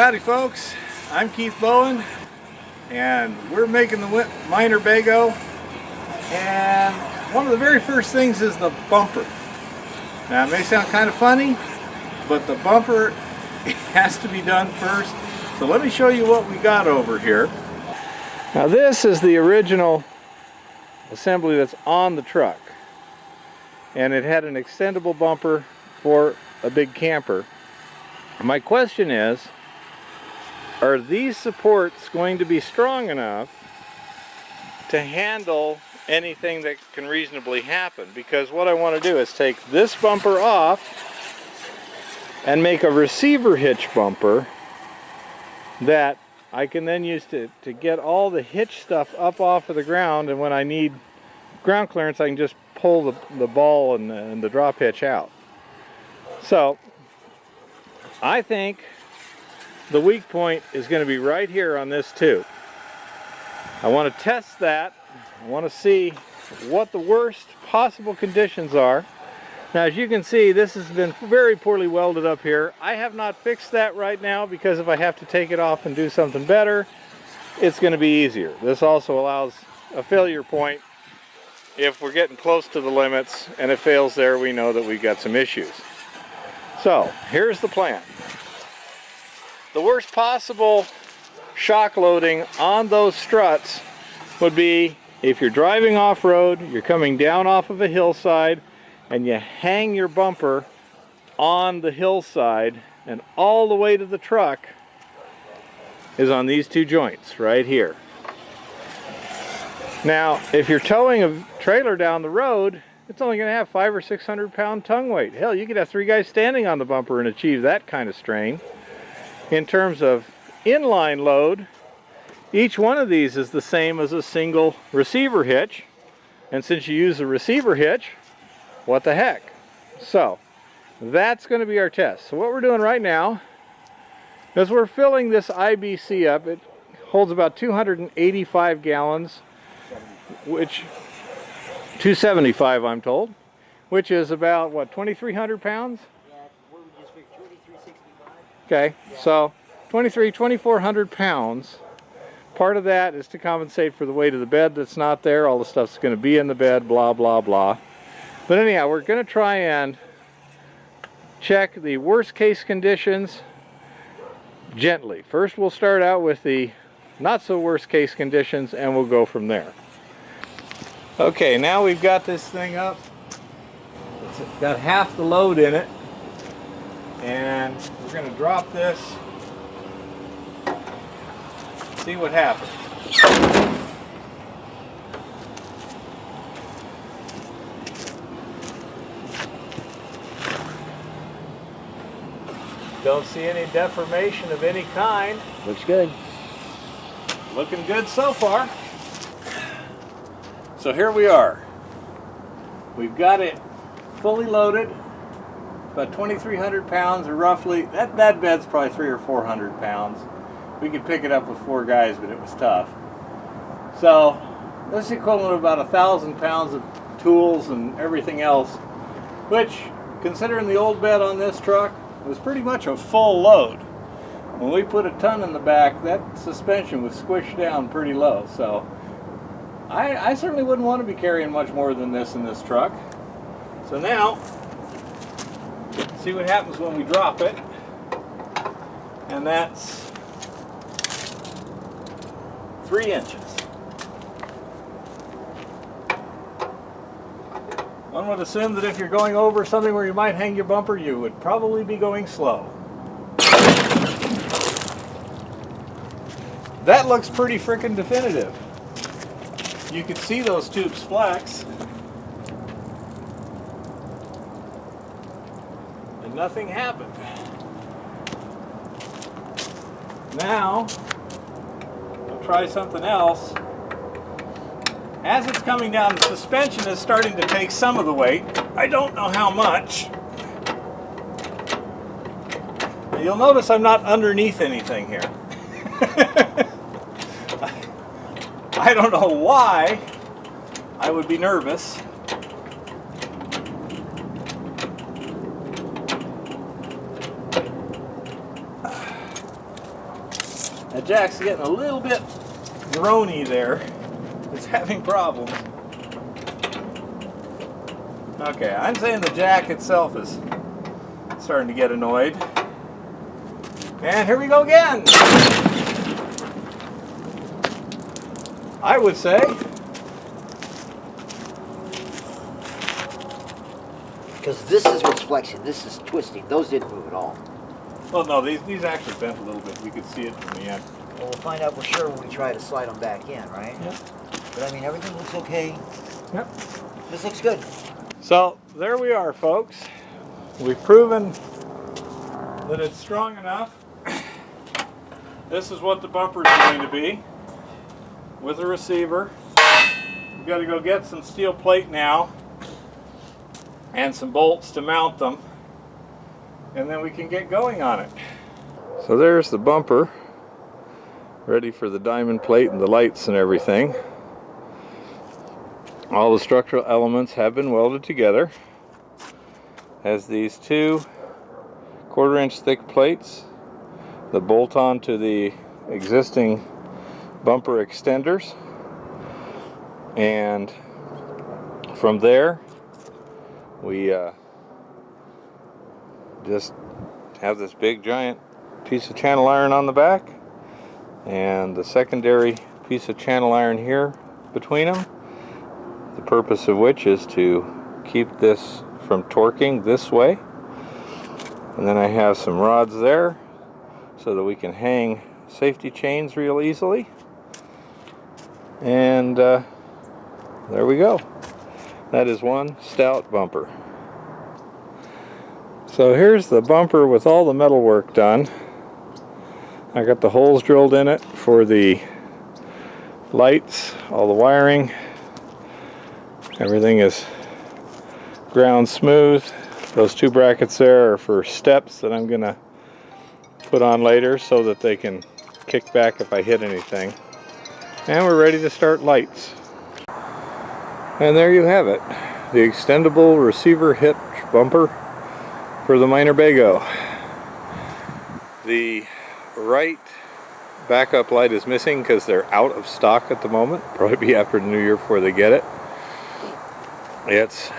Howdy folks, I'm Keith Bowen and we're making the Minor Bago, and one of the very first things is the bumper. Now it may sound kind of funny, but the bumper has to be done first. So let me show you what we got over here. Now this is the original assembly that's on the truck, and it had an extendable bumper for a big camper. My question is, are these supports going to be strong enough to handle anything that can reasonably happen? Because what I want to do is take this bumper off and make a receiver hitch bumper that I can then use to get all the hitch stuff up off of the ground, and when I need ground clearance I can just pull the ball and the drop hitch out. So I think the weak point is going to be right here on this tube. I want to test that. I want to see what the worst possible conditions are. Now as you can see, this has been very poorly welded up here. I have not fixed that right now because if I have to take it off and do something better, it's going to be easier. This also allows a failure point if we're getting close to the limits, and it fails there, we know that we've got some issues. So here's the plan. The worst possible shock loading on those struts would be if you're driving off-road, you're coming down off of a hillside, and you hang your bumper on the hillside, and all the weight of the truck is on these two joints right here. Now, if you're towing a trailer down the road, it's only going to have 500 or 600 pound tongue weight. Hell, you could have 3 guys standing on the bumper and achieve that kind of strain. In terms of inline load, each one of these is the same as a single receiver hitch, and since you use a receiver hitch, what the heck? So that's going to be our test. So what we're doing right now is we're filling this IBC up. It holds about 285 gallons, which 275 I'm told, which is about what, 2,300 pounds? Yeah, what would you figure, 2,365? Okay, yeah. So 2,400 pounds. Part of that is to compensate for the weight of the bed that's not there. All the stuff's going to be in the bed, blah, blah, blah. But anyhow, we're going to try and check the worst case conditions gently. First we'll start out with the not so worst case conditions, and we'll go from there. Okay, now we've got this thing up. It's got half the load in it, and we're going to drop this, see what happens. Don't see any deformation of any kind. Looks good. Looking good so far. So here we are. We've got it fully loaded, about 2,300 pounds, or roughly, that bed's probably 300 or 400 pounds. We could pick it up with 4 guys, but it was tough. So this is equivalent of about 1,000 pounds of tools and everything else, which, considering the old bed on this truck, was pretty much a full load. When we put a ton in the back, that suspension was squished down pretty low. So I certainly wouldn't want to be carrying much more than this in this truck. So now, see what happens when we drop it. And that's 3 inches. One would assume that if you're going over something where you might hang your bumper, you would probably be going slow. That looks pretty frickin' definitive. You can see those tubes flex, and nothing happened. Now, I'll try something else. As it's coming down, the suspension is starting to take some of the weight. I don't know how much. Now, you'll notice I'm not underneath anything here. I don't know why I would be nervous. jack's getting a little bit groany there. It's having problems. Okay, I'm saying the jack itself is starting to get annoyed. And here we go again. I would say Because this is what's flexing, this is twisting. Those didn't move at all. well, no, these actually bent a little bit. You could see it from the end. Well, we'll find out for sure when we try to slide them back in, right? Yep. But I mean, everything looks okay. Yep. This looks good. So there we are, folks. We've proven that it's strong enough. This is what the bumper is going to be with a receiver. We've got to go get some steel plate now and some bolts to mount them, and then we can get going on it. So there's the bumper, ready for the diamond plate and the lights and everything. All the structural elements have been welded together. Has these 2 1/4-inch thick plates that bolt on to the existing bumper extenders, and from there we just have this big giant piece of channel iron on the back and the secondary piece of channel iron here between them, the purpose of which is to keep this from torquing this way. And then I have some rods there so that we can hang safety chains real easily. And there we go. That is one stout bumper. So here's the bumper with all the metal work done. I got the holes drilled in it for the lights, all the wiring. Everything is ground smooth. Those 2 brackets there are for steps that I'm gonna put on later so that they can kick back if I hit anything. And we're ready to start lights. And there you have it, the extendable receiver hitch bumper for the Miner Bago. The right backup light is missing because they're out of stock at the moment. Probably be after the new year before they get it. It's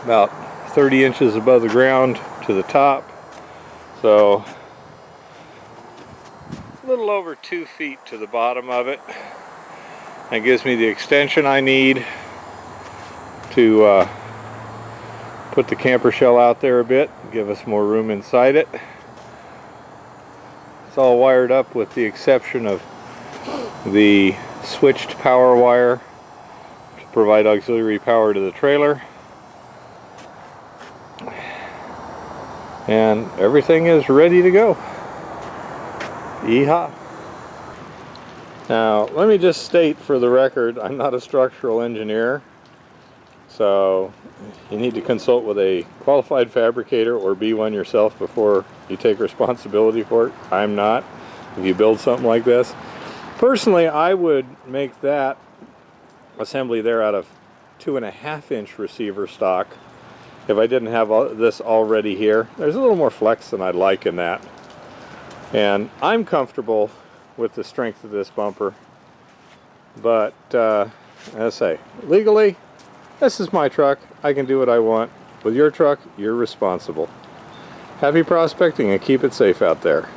about 30 inches above the ground to the top, so a little over 2 feet to the bottom of it. That gives me the extension I need to put the camper shell out there a bit, give us more room inside it. It's all wired up with the exception of the switched power wire to provide auxiliary power to the trailer. And everything is ready to go. Yeehaw. Now, let me just state for the record, I'm not a structural engineer, so you need to consult with a qualified fabricator or be one yourself before you take responsibility for it. I'm not. If you build something like this, personally, I would make that assembly there out of 2.5-inch receiver stock if I didn't have this already here. There's a little more flex than I'd like in that. And I'm comfortable with the strength of this bumper. But, as I say, legally, this is my truck. I can do what I want. With your truck, you're responsible. Happy prospecting and keep it safe out there.